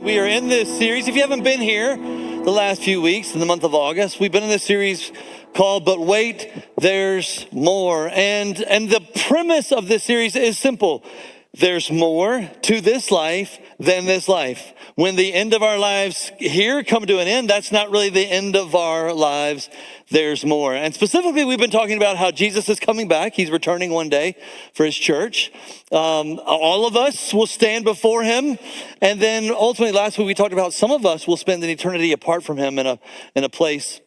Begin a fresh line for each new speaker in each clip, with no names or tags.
We are in this series. If you haven't been here the last few weeks in the month of August, we've been in this series called But Wait, There's More. And the premise of this series is simple. There's more to this life than this life. When the end of our lives here come to an end, that's not really the end of our lives. There's more. And specifically, we've been talking about how Jesus is coming back. He's returning one day for his church. All of us will stand before him. And then ultimately, last week, we talked about some of us will spend an eternity apart from him in a place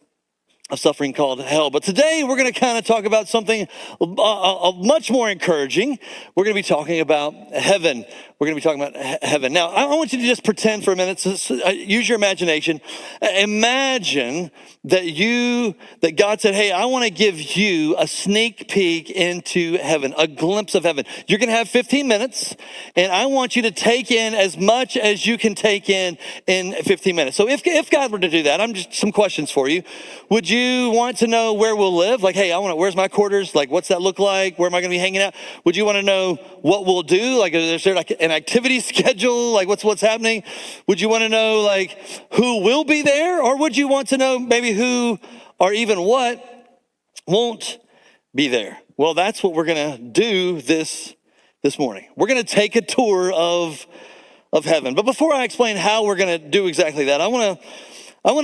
of suffering called hell. But today we're going to kind of talk about something much more encouraging. We're going to be talking about heaven. We're going to be talking about heaven. Now, I want you to just pretend for a minute, use your imagination. Imagine that God said, hey, I want to give you a sneak peek into heaven, a glimpse of heaven. You're going to have 15 minutes, and I want you to take in as much as you can take in 15 minutes. So if God were to do that, I'm just some questions for you. Would you want to know where we'll live? Like, hey, where's my quarters? Like, what's that look like? Where am I going to be hanging out? Would you want to know what we'll do? Like, is there like an activity schedule? Like, what's happening? Would you want to know like who will be there? Or would you want to know maybe who or even what won't be there? Well, that's what we're going to do this morning. We're going to take a tour of heaven. But before I explain how we're going to do exactly that, I want to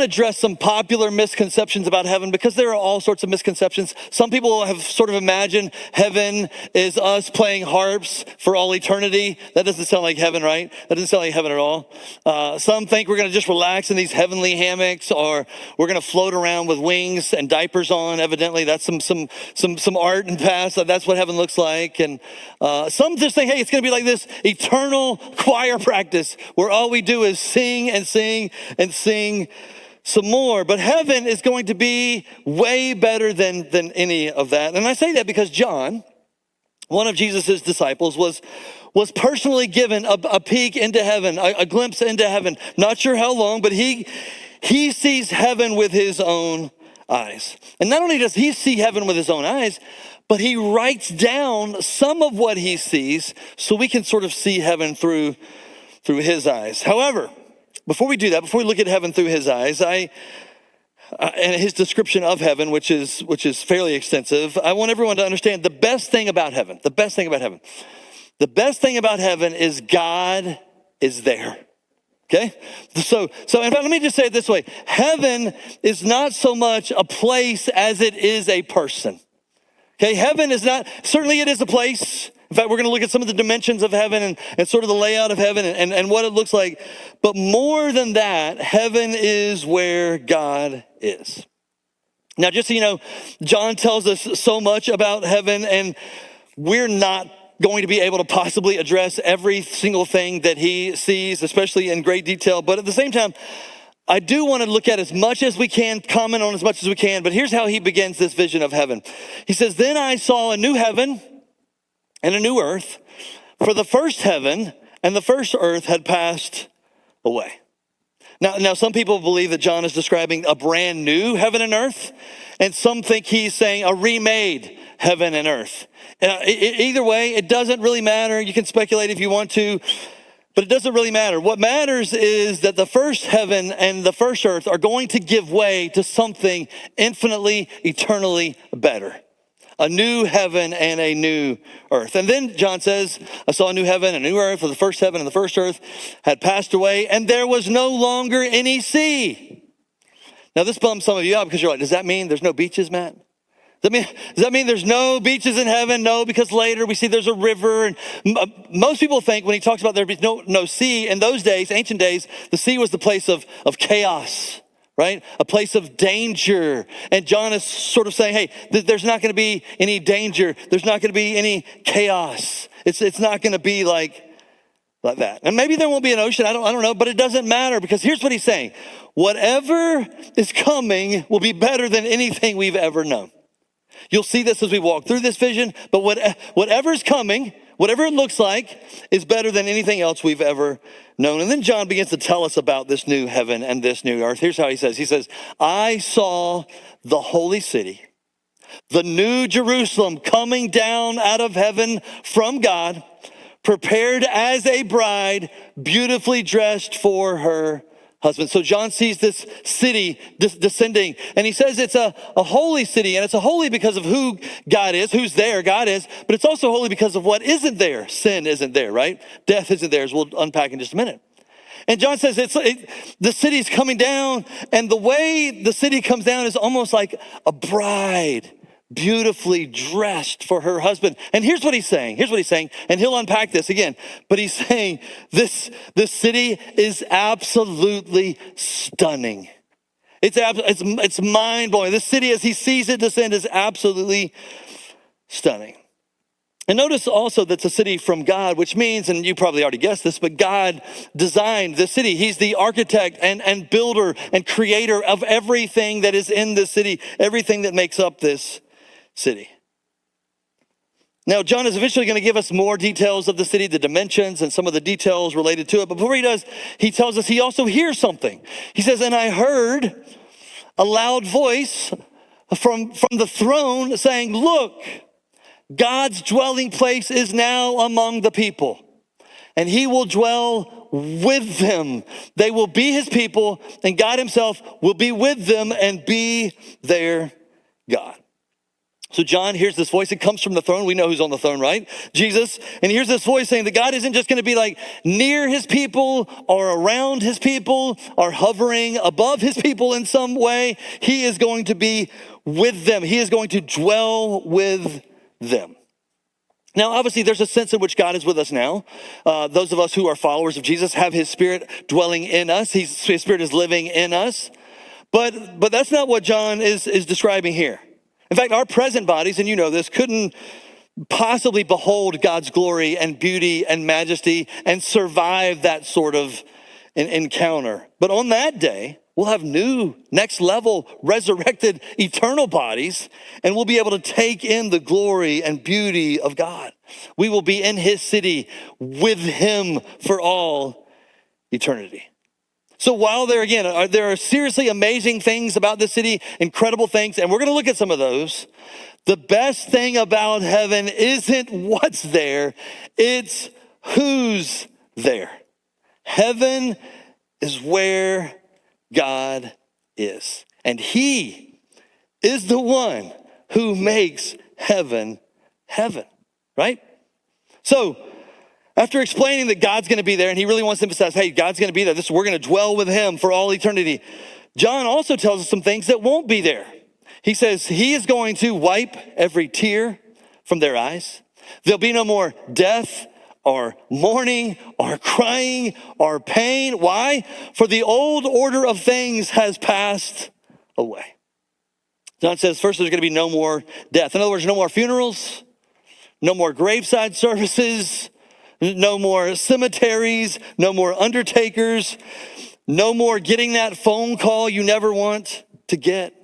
address some popular misconceptions about heaven, because there are all sorts of misconceptions. Some people have sort of imagined heaven is us playing harps for all eternity. That doesn't sound like heaven, right? That doesn't sound like heaven at all. Some think we're going to just relax in these heavenly hammocks, or we're going to float around with wings and diapers on. Evidently, that's some art and past. That's what heaven looks like. And some just think, hey, it's going to be like this eternal choir practice where all we do is sing and sing and sing some more. But heaven is going to be way better than any of that. And I say that because John, one of Jesus's disciples, was personally given a peek into heaven, a glimpse into heaven. Not sure how long, but he sees heaven with his own eyes. And not only does he see heaven with his own eyes, but he writes down some of what he sees so we can sort of see heaven through his eyes. However, before we do that, before we look at heaven through his eyes, and his description of heaven, which is fairly extensive, I want everyone to understand the best thing about heaven is God is there. Okay? So in fact, let me just say it this way. Heaven is not so much a place as it is a person. Okay? Heaven is not, certainly it is a place. In fact, we're going to look at some of the dimensions of heaven and sort of the layout of heaven and what it looks like. But more than that, heaven is where God is. Now, just so you know, John tells us so much about heaven, and we're not going to be able to possibly address every single thing that he sees, especially in great detail. But at the same time, I do want to look at as much as we can, comment on as much as we can. But here's how he begins this vision of heaven. He says, "Then I saw a new heaven and a new earth, for the first heaven and the first earth had passed away." Now, some people believe that John is describing a brand new heaven and earth, and some think he's saying a remade heaven and earth. Either way, it doesn't really matter. You can speculate if you want to, but it doesn't really matter. What matters is that the first heaven and the first earth are going to give way to something infinitely, eternally better. A new heaven and a new earth. And then John says, I saw a new heaven and a new earth, for the first heaven and the first earth had passed away, and there was no longer any sea. Now this bums some of you out, because you're like, does that mean there's no beaches, Matt? Does that mean there's no beaches in heaven? No, because later we see there's a river. And most people think when he talks about there be no sea, in those days, ancient days, the sea was the place of chaos. Right? A place of danger. And John is sort of saying, hey, there's not going to be any danger. There's not going to be any chaos. It's not going to be like that. And maybe there won't be an ocean. I don't know, but it doesn't matter, because here's what he's saying. Whatever is coming will be better than anything we've ever known. You'll see this as we walk through this vision, but whatever's coming, whatever it looks like, is better than anything else we've ever known. And then John begins to tell us about this new heaven and this new earth. Here's how he says. He says, I saw the holy city, the new Jerusalem, coming down out of heaven from God, prepared as a bride, beautifully dressed for her husband. So John sees this city descending, and he says it's a holy city, and it's a holy because of who God is, who's there, God is, but it's also holy because of what isn't there. Sin isn't there, right? Death isn't there, as we'll unpack in just a minute. And John says the city's coming down, and the way the city comes down is almost like a bride beautifully dressed for her husband. And here's what he's saying, and he'll unpack this again, but he's saying this city is absolutely stunning. It's mind-blowing. This city, as he sees it descend, is absolutely stunning. And notice also that's a city from God, which means, and you probably already guessed this, but God designed the city. He's the architect and builder and creator of everything that is in this city, everything that makes up this city. Now, John is eventually going to give us more details of the city, the dimensions and some of the details related to it. But before he does, he tells us he also hears something. He says, and I heard a loud voice from the throne saying, look, God's dwelling place is now among the people, and he will dwell with them. They will be his people, and God himself will be with them and be their God. So John hears this voice. It comes from the throne. We know who's on the throne, right? Jesus. And here's this voice saying that God isn't just going to be like near his people or around his people or hovering above his people in some way. He is going to be with them. He is going to dwell with them. Now, obviously, there's a sense in which God is with us now. Those of us who are followers of Jesus have his spirit dwelling in us. His spirit is living in us. But that's not what John is describing here. In fact, our present bodies, and you know this, couldn't possibly behold God's glory and beauty and majesty and survive that sort of an encounter. But on that day, we'll have new, next level, resurrected, eternal bodies, and we'll be able to take in the glory and beauty of God. We will be in his city with him for all eternity. So while there are seriously amazing things about this city, incredible things, and we're going to look at some of those, the best thing about heaven isn't what's there, it's who's there. Heaven is where God is. And he is the one who makes heaven, right? So after explaining that God's going to be there, and he really wants to emphasize, hey, God's going to be there. We're going to dwell with him for all eternity. John also tells us some things that won't be there. He says he is going to wipe every tear from their eyes. There'll be no more death or mourning or crying or pain. Why? For the old order of things has passed away. John says first there's going to be no more death. In other words, no more funerals, no more graveside services, no more cemeteries, no more undertakers, no more getting that phone call you never want to get.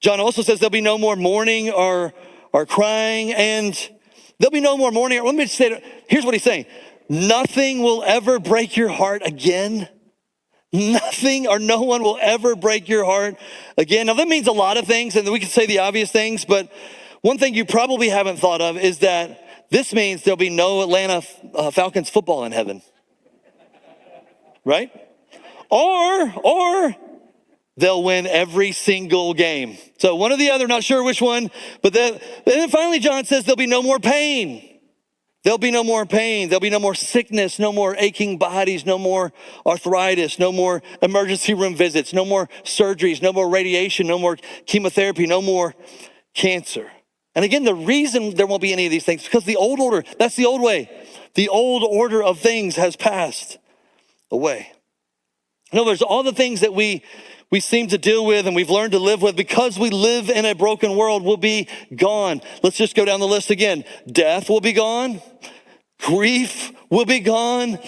John also says there'll be no more mourning or crying, and there'll be no more mourning. Let me just say, here's what he's saying. Nothing will ever break your heart again. Nothing or no one will ever break your heart again. Now that means a lot of things, and we can say the obvious things, but one thing you probably haven't thought of is that this means there'll be no Atlanta Falcons football in heaven, right? Or they'll win every single game. So one or the other, not sure which one, but then finally John says there'll be no more pain. There'll be no more pain. There'll be no more sickness, no more aching bodies, no more arthritis, no more emergency room visits, no more surgeries, no more radiation, no more chemotherapy, no more cancer. And again, the reason there won't be any of these things is because the old order, that's the old way. The old order of things has passed away. In other words, all the things that we seem to deal with and we've learned to live with because we live in a broken world will be gone. Let's just go down the list again. Death will be gone. Grief will be gone.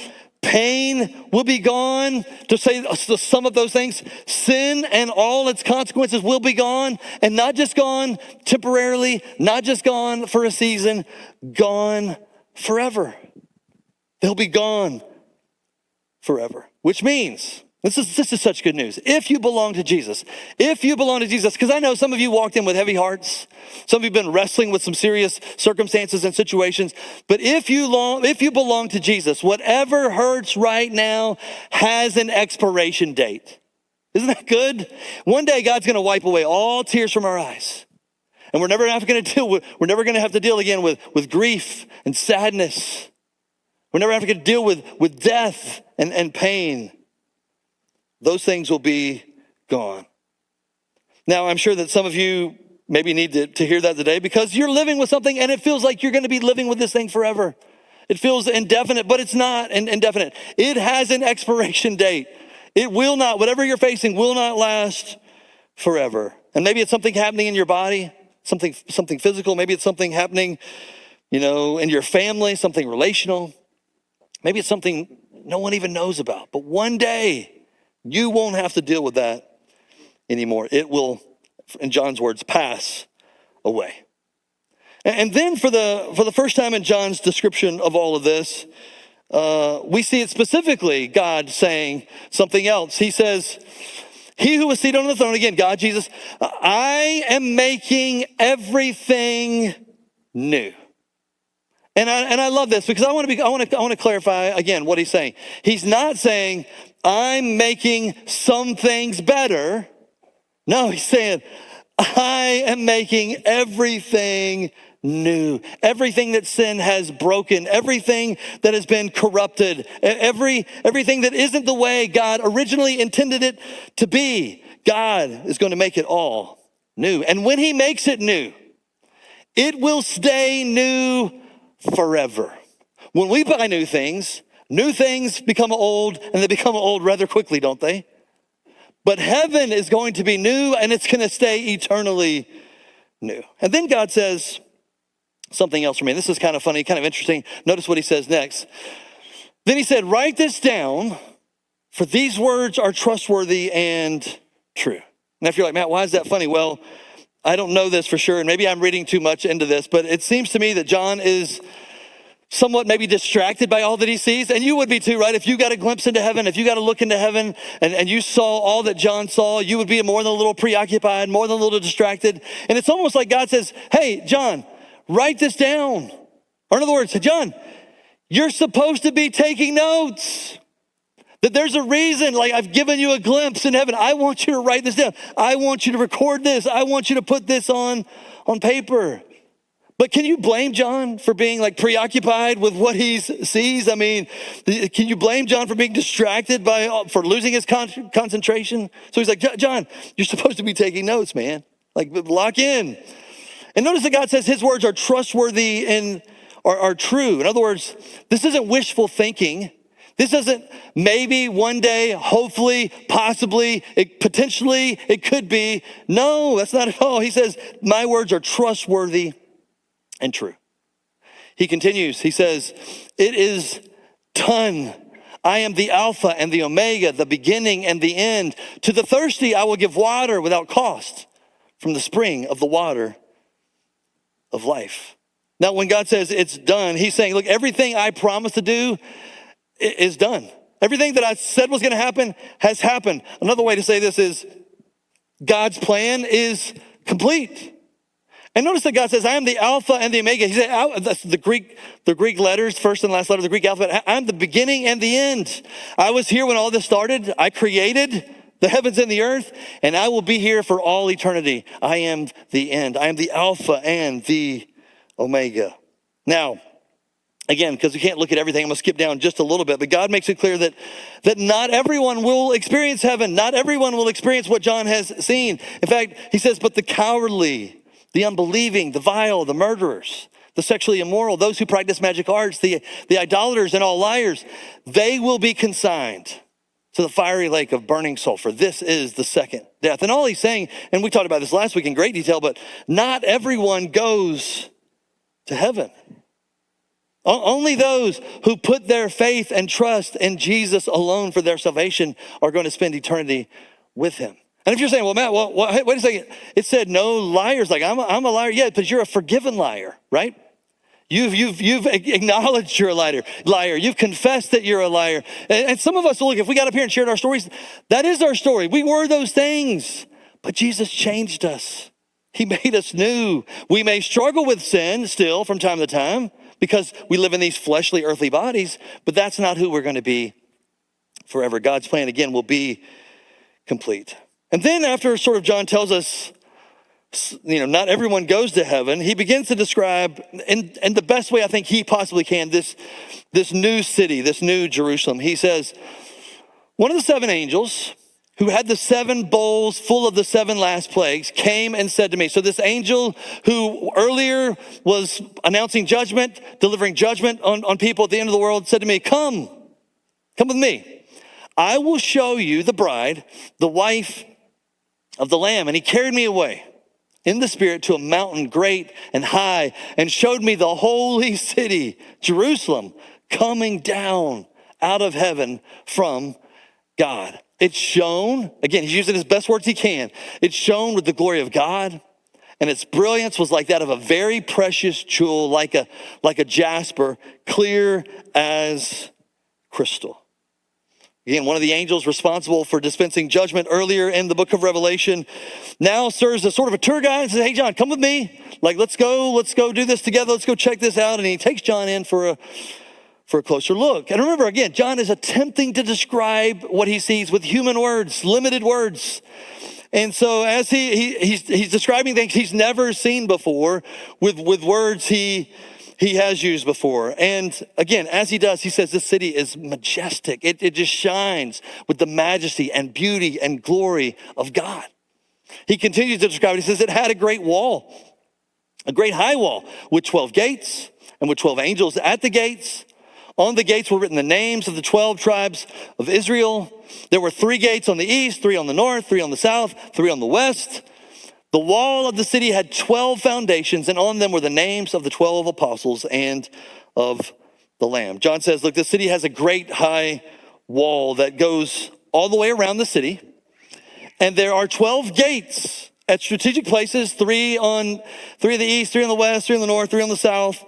Pain will be gone, to say some of those things. Sin and all its consequences will be gone, and not just gone temporarily, not just gone for a season, gone forever. They'll be gone forever, which means This is such good news. If you belong to Jesus, because I know some of you walked in with heavy hearts. Some of you have been wrestling with some serious circumstances and situations. But if you belong to Jesus, whatever hurts right now has an expiration date. Isn't that good? One day God's going to wipe away all tears from our eyes. And we're never going to have to deal again with grief and sadness. We're never having to deal with death and pain. Those things will be gone. Now, I'm sure that some of you maybe need to hear that today because you're living with something and it feels like you're going to be living with this thing forever. It feels indefinite, but it's not indefinite. It has an expiration date. It will not, whatever you're facing will not last forever. And maybe it's something happening in your body, something physical. Maybe it's something happening, in your family, something relational. Maybe it's something no one even knows about. But one day, you won't have to deal with that anymore. It will, in John's words, pass away. And then for the first time in John's description of all of this, we see it specifically God saying something else. He says, he who was seated on the throne, again, God, Jesus, I am making everything new. And I love this because I want to clarify again what he's saying. He's not saying I'm making some things better. No, he's saying I am making everything new. Everything that sin has broken, everything that has been corrupted, everything that isn't the way God originally intended it to be, God is going to make it all new. And when he makes it new, it will stay new forever. When we buy new things become old, and they become old rather quickly, don't they? But heaven is going to be new, and it's going to stay eternally new. And then God says something else for me. This is kind of funny, kind of interesting. Notice what he says next. Then he said, write this down, for these words are trustworthy and true. Now, if you're like, Matt, why is that funny? Well, I don't know this for sure, and maybe I'm reading too much into this, but it seems to me that John is somewhat maybe distracted by all that he sees. And you would be too, right? If you got a glimpse into heaven, if you got a look into heaven and you saw all that John saw, you would be more than a little preoccupied, more than a little distracted. And it's almost like God says, hey, John, write this down. Or in other words, John, you're supposed to be taking notes. That there's a reason, like I've given you a glimpse in heaven. I want you to write this down. I want you to record this. I want you to put this on paper. But can you blame John for being like preoccupied with what he sees? I mean, can you blame John for being distracted for losing his concentration? So he's like, John, you're supposed to be taking notes, man. Like lock in. And notice that God says his words are trustworthy and are true. In other words, this isn't wishful thinking. This isn't maybe one day, hopefully, possibly, potentially, it could be. No, that's not at all. He says, my words are trustworthy and true. He continues, he says, it is done. I am the Alpha and the Omega, the beginning and the end. To the thirsty, I will give water without cost from the spring of the water of life. Now, when God says it's done, he's saying, look, everything I promised to do is done. Everything that I said was going to happen has happened. Another way to say this is God's plan is complete. And notice that God says, I am the Alpha and the Omega. He said, that's the Greek letters, first and last letter of the Greek alphabet. I'm the beginning and the end. I was here when all this started. I created the heavens and the earth, and I will be here for all eternity. I am the end. I am the Alpha and the Omega. Now, again, because we can't look at everything, I'm going to skip down just a little bit. But God makes it clear that not everyone will experience heaven. Not everyone will experience what John has seen. In fact, he says, but the cowardly, the unbelieving, the vile, the murderers, the sexually immoral, those who practice magic arts, the idolaters and all liars, they will be consigned to the fiery lake of burning sulfur. This is the second death. And all he's saying, and we talked about this last week in great detail, but not everyone goes to heaven. Only those who put their faith and trust in Jesus alone for their salvation are going to spend eternity with him. And if you're saying, well, Matt, wait a second. It said no liars. Like I'm a liar. Yeah, but you're a forgiven liar, right? You've acknowledged you're a liar. You've confessed that you're a liar. And some of us, look, if we got up here and shared our stories, that is our story. We were those things, but Jesus changed us. He made us new. We may struggle with sin still from time to time because we live in these fleshly, earthly bodies, but that's not who we're going to be forever. God's plan, again, will be complete. And then after sort of John tells us, not everyone goes to heaven, he begins to describe, in the best way I think he possibly can, this new city, this new Jerusalem. He says, one of the 7 angels who had the 7 bowls full of the 7 last plagues came and said to me. So this angel who earlier was announcing judgment, delivering judgment on people at the end of the world, said to me, come with me. I will show you the bride, the wife of the Lamb. And he carried me away in the Spirit to a mountain great and high, and showed me the holy city, Jerusalem, coming down out of heaven from God. It's shone, again, he's using his best words he can. It's shone with the glory of God, and its brilliance was like that of a very precious jewel, like a jasper, clear as crystal. Again, one of the angels responsible for dispensing judgment earlier in the book of Revelation now serves as sort of a tour guide and says, hey, John, come with me. Like, let's go do this together. Let's go check this out. And he takes John in for a closer look. And remember, again, John is attempting to describe what he sees with human words, limited words. And so as he's describing things he's never seen before with words he has used before. And again, as he does, he says this city is majestic. It just shines with the majesty and beauty and glory of God. He continues to describe it. He says it had a great wall, a great high wall with 12 gates and with 12 angels at the gates. On the gates were written the names of the 12 tribes of Israel. There were 3 gates on the east, 3 on the north, 3 on the south, 3 on the west. The wall of the city had 12 foundations, and on them were the names of the 12 apostles and of the Lamb. John says, look, this city has a great high wall that goes all the way around the city. And there are 12 gates at strategic places, 3 on the east, 3 on the west, 3 on the north, 3 on the south.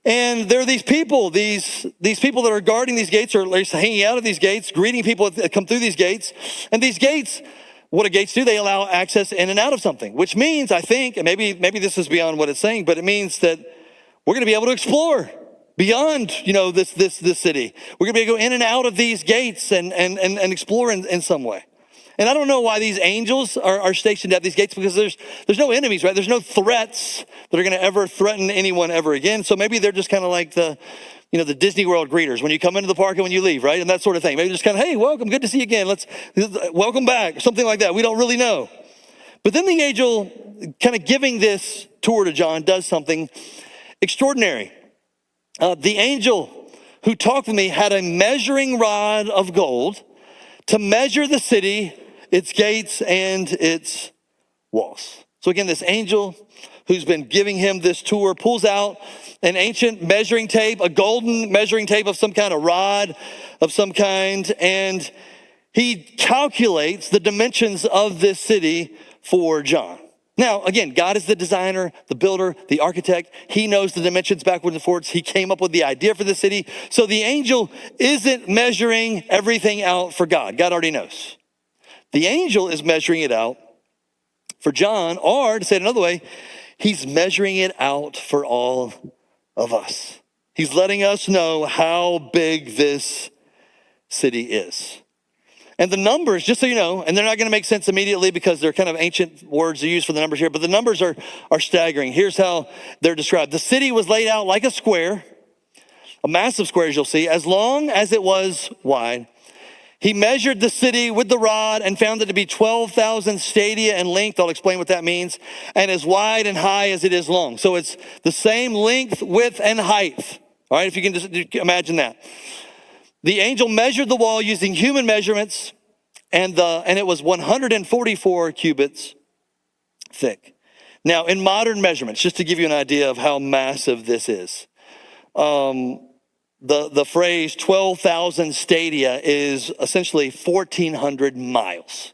And there are these people that are guarding these gates, or at least hanging out of these gates, greeting people that come through these gates. And these gates, what do gates do? They allow access in and out of something, which means, I think, and maybe this is beyond what it's saying, but it means that we're going to be able to explore beyond, this city. We're going to be able to go in and out of these gates and explore in some way. And I don't know why these angels are stationed at these gates, because there's no enemies, right? There's no threats that are going to ever threaten anyone ever again. So maybe they're just kind of like the Disney World greeters when you come into the park and when you leave, right? And that sort of thing. Maybe just kind of, hey, welcome, good to see you again. Let's welcome back, something like that. We don't really know. But then the angel kind of giving this tour to John does something extraordinary. The angel who talked with me had a measuring rod of gold to measure the city, its gates, and its walls. So again, this angel who's been giving him this tour pulls out an ancient measuring tape, a golden measuring tape of some kind, of rod of some kind, and he calculates the dimensions of this city for John. Now, again, God is the designer, the builder, the architect. He knows the dimensions backwards and forwards. He came up with the idea for the city. So the angel isn't measuring everything out for God. God already knows. The angel is measuring it out for John, or to say it another way, he's measuring it out for all of us. He's letting us know how big this city is. And the numbers, just so you know, and they're not going to make sense immediately because they're kind of ancient words they use for the numbers here, but the numbers are staggering. Here's how they're described. The city was laid out like a square, a massive square, as you'll see, as long as it was wide. He measured the city with the rod and found it to be 12,000 stadia in length. I'll explain what that means. And as wide and high as it is long. So it's the same length, width, and height. All right, if you can just imagine that. The angel measured the wall using human measurements, and it was 144 cubits thick. Now, in modern measurements, just to give you an idea of how massive this is, the phrase 12,000 stadia is essentially 1,400 miles.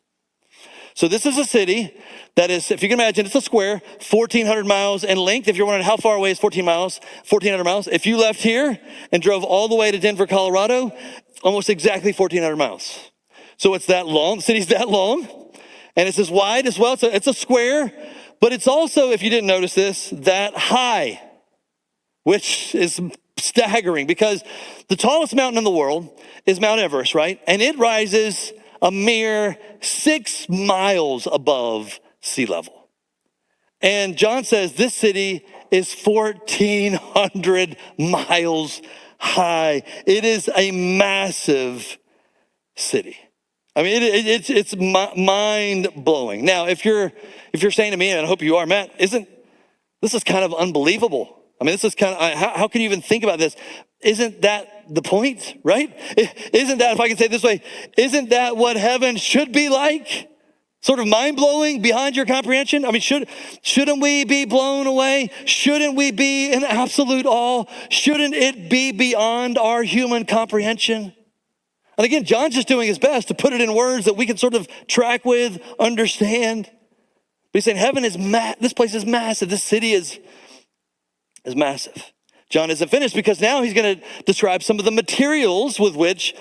So this is a city that is, if you can imagine, it's a square, 1,400 miles in length. If you're wondering how far away is 1,400 miles. If you left here and drove all the way to Denver, Colorado, almost exactly 1,400 miles. So it's that long, the city's that long, and it's as wide as well. It's a square, but it's also, if you didn't notice this, that high, which is staggering because the tallest mountain in the world is Mount Everest, right? And it rises a mere 6 miles above sea level. And John says this city is 1,400 miles high. It is a massive city. I mean, it's mind blowing. Now, if you're saying to me, and I hope you are, Matt, this is kind of unbelievable. I mean, this is kind of, how can you even think about this? Isn't that the point, right? Isn't that, if I can say it this way, isn't that what heaven should be like? Sort of mind-blowing, beyond your comprehension? I mean, shouldn't we be blown away? Shouldn't we be in absolute awe? Shouldn't it be beyond our human comprehension? And again, John's just doing his best to put it in words that we can sort of track with, understand. But he's saying heaven is this place is massive. This city is massive. John isn't finished because now he's going to describe some of the materials with which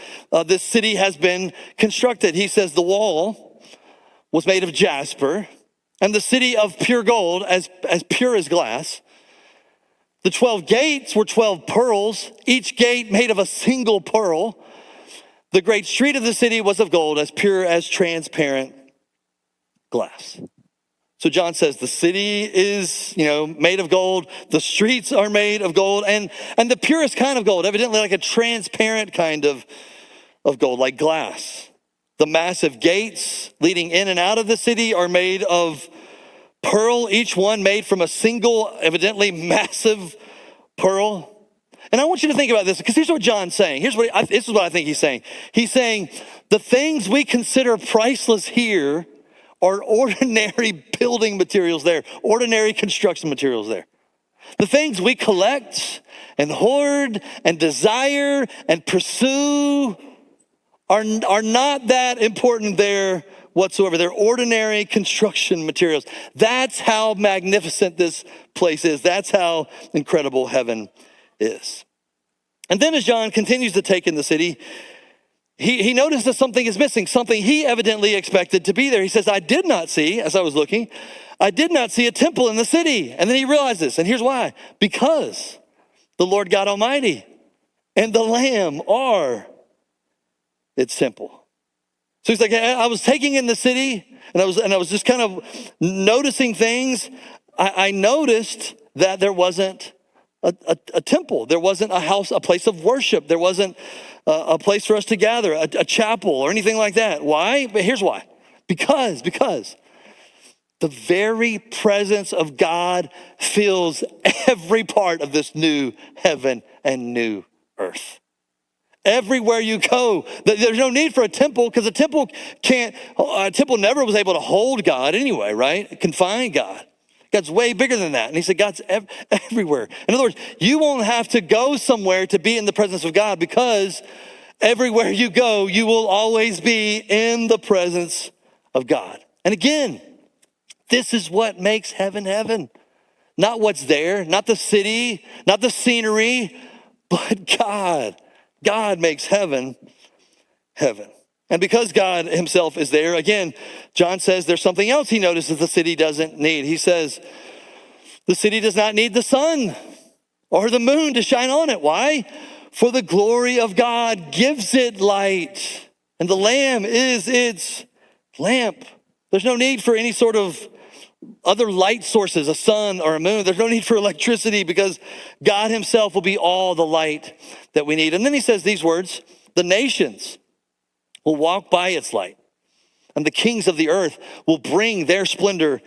this city has been constructed. He says the wall was made of jasper and the city of pure gold, as pure as glass. The 12 gates were 12 pearls, each gate made of a single pearl. The great street of the city was of gold, as pure as transparent glass. So John says the city is, made of gold. The streets are made of gold, and the purest kind of gold, evidently like a transparent kind of gold, like glass. The massive gates leading in and out of the city are made of pearl, each one made from a single, evidently massive pearl. And I want you to think about this, because here's what John's saying. This is what I think he's saying. He's saying the things we consider priceless here are ordinary building materials there, ordinary construction materials there. The things we collect and hoard and desire and pursue are not that important there whatsoever. They're ordinary construction materials. That's how magnificent this place is. That's how incredible heaven is. And then as John continues to take in the city, he noticed that something is missing, something he evidently expected to be there. He says, I did not see, as I was looking, I did not see a temple in the city. And then he realizes, and here's why. Because the Lord God Almighty and the Lamb are its temple. So he's like, I was taking in the city, and I was just kind of noticing things. I noticed that there wasn't a temple. There wasn't a house, a place of worship. There wasn't a place for us to gather, a chapel or anything like that. Why? But here's why. Because the very presence of God fills every part of this new heaven and new earth. Everywhere you go, there's no need for a temple, because a temple never was able to hold God anyway, right? It can find God. God's way bigger than that. And he said, God's everywhere. In other words, you won't have to go somewhere to be in the presence of God, because everywhere you go, you will always be in the presence of God. And again, this is what makes heaven heaven. Not what's there, not the city, not the scenery, but God. God makes heaven heaven. And because God himself is there, again, John says there's something else he notices the city doesn't need. He says the city does not need the sun or the moon to shine on it. Why? For the glory of God gives it light, and the Lamb is its lamp. There's no need for any sort of other light sources, a sun or a moon. There's no need for electricity, because God himself will be all the light that we need. And then he says these words, the nations will walk by its light, and the kings of the earth will bring their splendor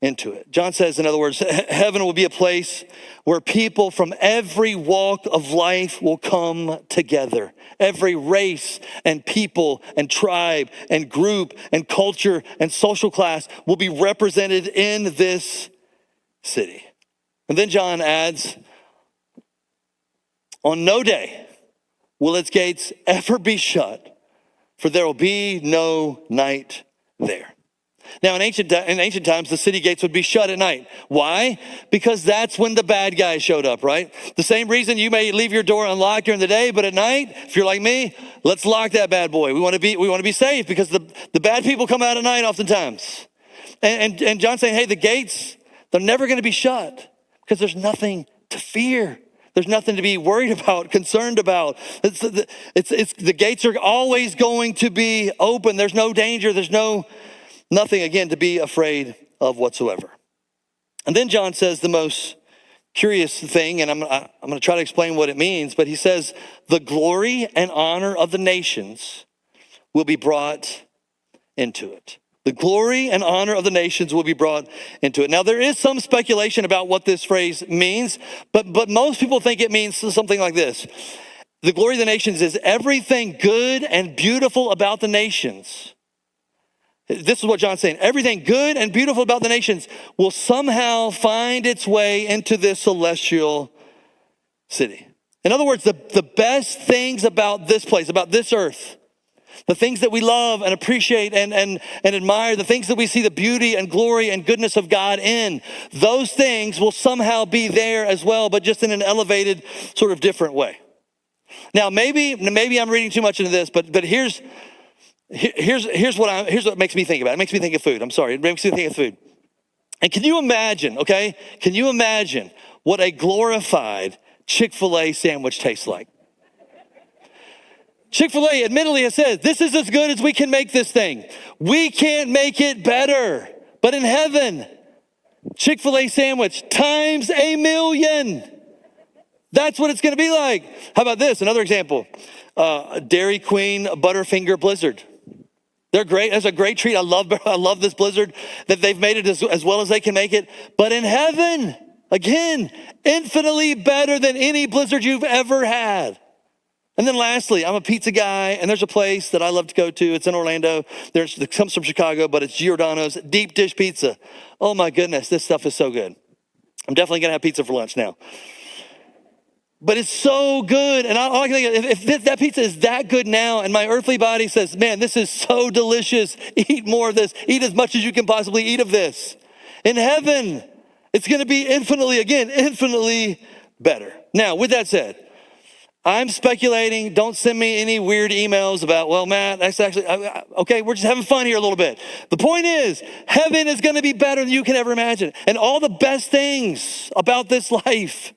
into it. John says, in other words, heaven will be a place where people from every walk of life will come together. Every race and people and tribe and group and culture and social class will be represented in this city. And then John adds, on no day will its gates ever be shut, for there will be no night there. Now, in ancient times, the city gates would be shut at night. Why? Because that's when the bad guys showed up, right? The same reason you may leave your door unlocked during the day, but at night, if you're like me, let's lock that bad boy. We want to be safe because the bad people come out at night oftentimes. And John's saying, hey, the gates, they're never going to be shut because there's nothing to fear. There's nothing to be worried about, concerned about. The gates are always going to be open. There's no danger. There's nothing, again, to be afraid of whatsoever. And then John says the most curious thing, and I'm going to try to explain what it means, but he says, the glory and honor of the nations will be brought into it. The glory and honor of the nations will be brought into it. Now, there is some speculation about what this phrase means, but most people think it means something like this. The glory of the nations is everything good and beautiful about the nations. This is what John's saying. Everything good and beautiful about the nations will somehow find its way into this celestial city. In other words, the best things about this place, about this earth, the things that we love and appreciate and admire, the things that we see the beauty and glory and goodness of God in, those things will somehow be there as well, but just in an elevated, sort of different way. Now, maybe I'm reading too much into this, but here's what makes me think about it. It makes me think of food. I'm sorry, it makes me think of food. And can you imagine, okay? Can you imagine what a glorified Chick-fil-A sandwich tastes like? Chick-fil-A admittedly has said, this is as good as we can make this thing. We can't make it better. But in heaven, Chick-fil-A sandwich times 1,000,000. That's what it's going to be like. How about this? Another example. Dairy Queen Butterfinger Blizzard. They're great. That's a great treat. I love this Blizzard that they've made it as well as they can make it. But in heaven, again, infinitely better than any Blizzard you've ever had. And then lastly, I'm a pizza guy, and there's a place that I love to go to. It's in Orlando. It comes from Chicago, but it's Giordano's deep dish pizza. Oh my goodness, this stuff is so good. I'm definitely gonna have pizza for lunch now. But it's so good, and all I can think of, if that pizza is that good now, and my earthly body says, man, this is so delicious, eat more of this, eat as much as you can possibly eat of this. In heaven, it's gonna be infinitely better. Now, with that said, I'm speculating. Don't send me any weird emails about, well, Matt, that's actually, okay, we're just having fun here a little bit. The point is, heaven is going to be better than you can ever imagine. And all the best things about this life,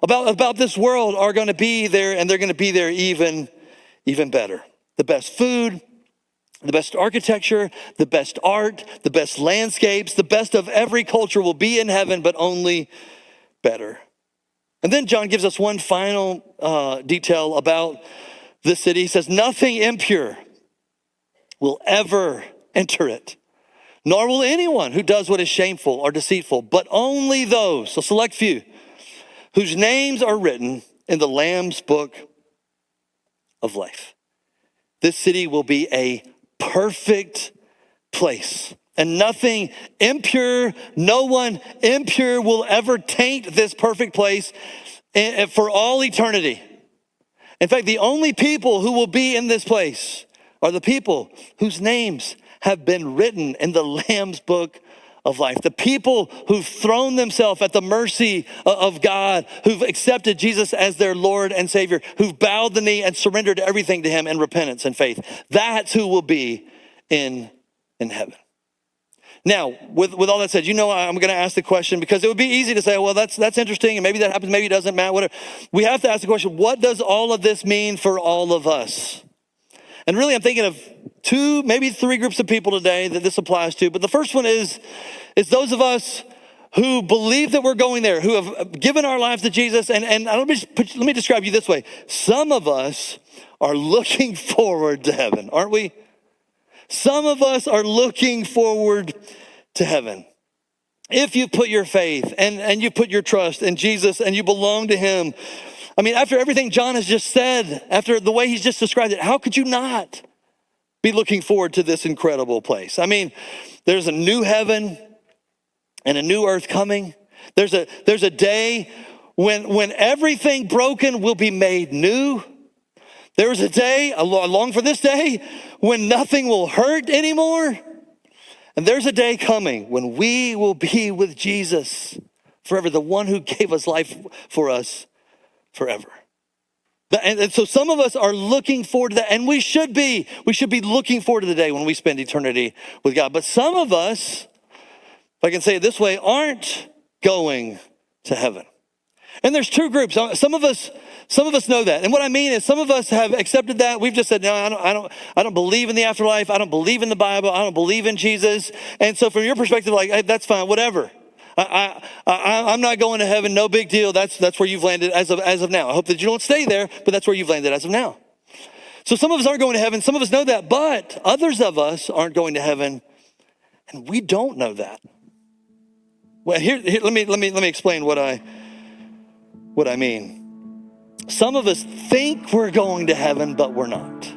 about this world are going to be there, and they're going to be there even better. The best food, the best architecture, the best art, the best landscapes, the best of every culture will be in heaven, but only better. And then John gives us one final detail about this city. He says, nothing impure will ever enter it, nor will anyone who does what is shameful or deceitful, but only those, a select few, whose names are written in the Lamb's book of life. This city will be a perfect place. And nothing impure, no one impure will ever taint this perfect place for all eternity. In fact, the only people who will be in this place are the people whose names have been written in the Lamb's book of life. The people who've thrown themselves at the mercy of God, who've accepted Jesus as their Lord and Savior, who've bowed the knee and surrendered everything to him in repentance and faith. That's who will be in heaven. Now, with all that said, I'm going to ask the question, because it would be easy to say, well, that's interesting, and maybe that happens, maybe it doesn't, Matt, whatever. We have to ask the question, what does all of this mean for all of us? And really, I'm thinking of 2, maybe 3 groups of people today that this applies to. But the first one is those of us who believe that we're going there, who have given our lives to Jesus. And let me describe you this way. Some of us are looking forward to heaven, aren't we? Some of us are looking forward to heaven. If you put your faith and you put your trust in Jesus and you belong to him, I mean, after everything John has just said, after the way he's just described it, how could you not be looking forward to this incredible place? I mean, there's a new heaven and a new earth coming. There's a day when everything broken will be made new. There is a day, I long for this day, when nothing will hurt anymore. And there's a day coming when we will be with Jesus forever, the one who gave us life for us forever. And so some of us are looking forward to that, and we should be looking forward to the day when we spend eternity with God. But some of us, if I can say it this way, aren't going to heaven. And there's two groups. Some of us know that. And what I mean is some of us have accepted that. We've just said, no, I don't believe in the afterlife. I don't believe in the Bible. I don't believe in Jesus. And so from your perspective, like, hey, that's fine, whatever. I'm not going to heaven. No big deal. That's where you've landed as of now. I hope that you don't stay there, but that's where you've landed as of now. So some of us aren't going to heaven. Some of us know that, but others of us aren't going to heaven, and we don't know that. Well, here let me explain what I mean. Some of us think we're going to heaven, but we're not.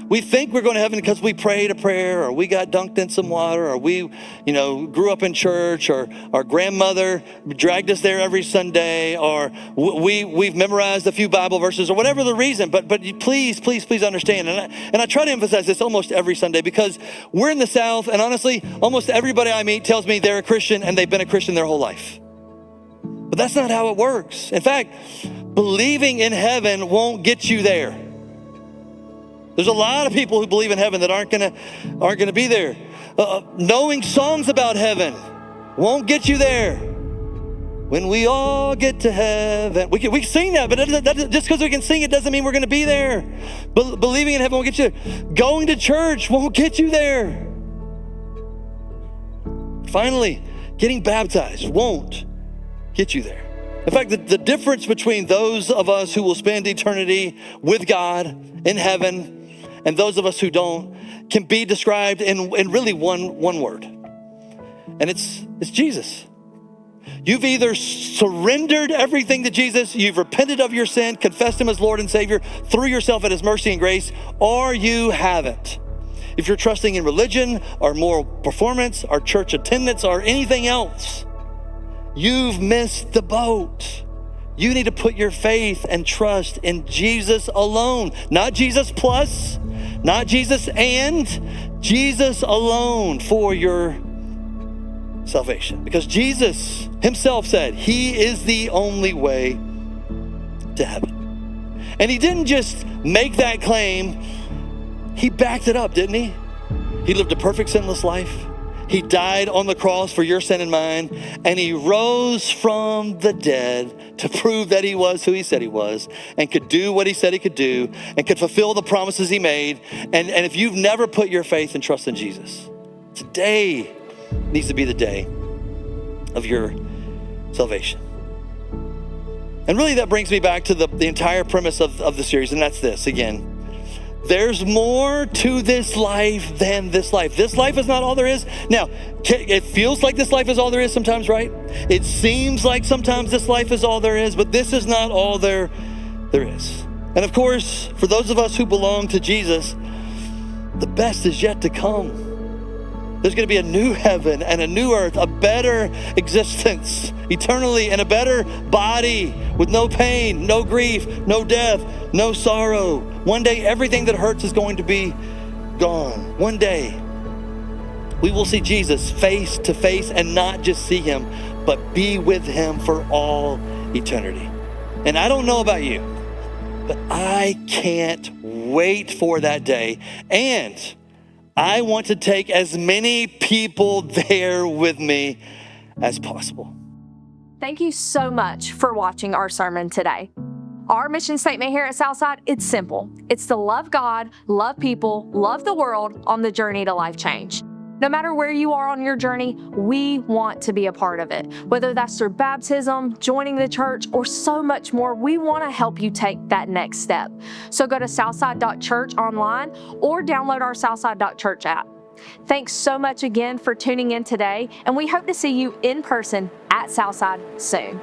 We think we're going to heaven because we prayed a prayer, or we got dunked in some water, or we, grew up in church, or our grandmother dragged us there every Sunday, or we've memorized a few Bible verses, or whatever the reason. But please understand. And I try to emphasize this almost every Sunday because we're in the South, and honestly, almost everybody I meet tells me they're a Christian and they've been a Christian their whole life. But that's not how it works. In fact, believing in heaven won't get you there. There's a lot of people who believe in heaven that aren't gonna be there. Knowing songs about heaven won't get you there. When we all get to heaven, we can sing that, but just because we can sing it doesn't mean we're gonna be there. Believing in heaven won't get you there. Going to church won't get you there. Finally, getting baptized won't get you there. In fact, the difference between those of us who will spend eternity with God in heaven and those of us who don't can be described in really one word. And it's Jesus. You've either surrendered everything to Jesus, you've repented of your sin, confessed him as Lord and Savior, threw yourself at his mercy and grace, or you haven't. If you're trusting in religion or moral performance or church attendance or anything else, you've missed the boat. You need to put your faith and trust in Jesus alone, not Jesus plus, not Jesus and, Jesus alone for your salvation. Because Jesus himself said he is the only way to heaven. And he didn't just make that claim, he backed it up, didn't he? He lived a perfect sinless life. He died on the cross for your sin and mine, and he rose from the dead to prove that he was who he said he was and could do what he said he could do and could fulfill the promises he made. And if you've never put your faith and trust in Jesus, today needs to be the day of your salvation. And really that brings me back to the entire premise of the series, and that's this again. There's more to this life than this life. This life is not all there is. Now, it feels like this life is all there is sometimes, right? It seems like sometimes this life is all there is, but this is not all there is. And of course, for those of us who belong to Jesus, the best is yet to come. There's going to be a new heaven and a new earth, a better existence eternally, and a better body with no pain, no grief, no death, no sorrow. One day, everything that hurts is going to be gone. One day, we will see Jesus face to face and not just see him, but be with him for all eternity. And I don't know about you, but I can't wait for that day. And I want to take as many people there with me as possible.
Thank you so much for watching our sermon today. Our mission statement here at Southside, it's simple. It's to love God, love people, love the world on the journey to life change. No matter where you are on your journey, we want to be a part of it. Whether that's through baptism, joining the church, or so much more, we want to help you take that next step. So go to Southside.Church online or download our Southside.Church app. Thanks so much again for tuning in today, and we hope to see you in person at Southside soon.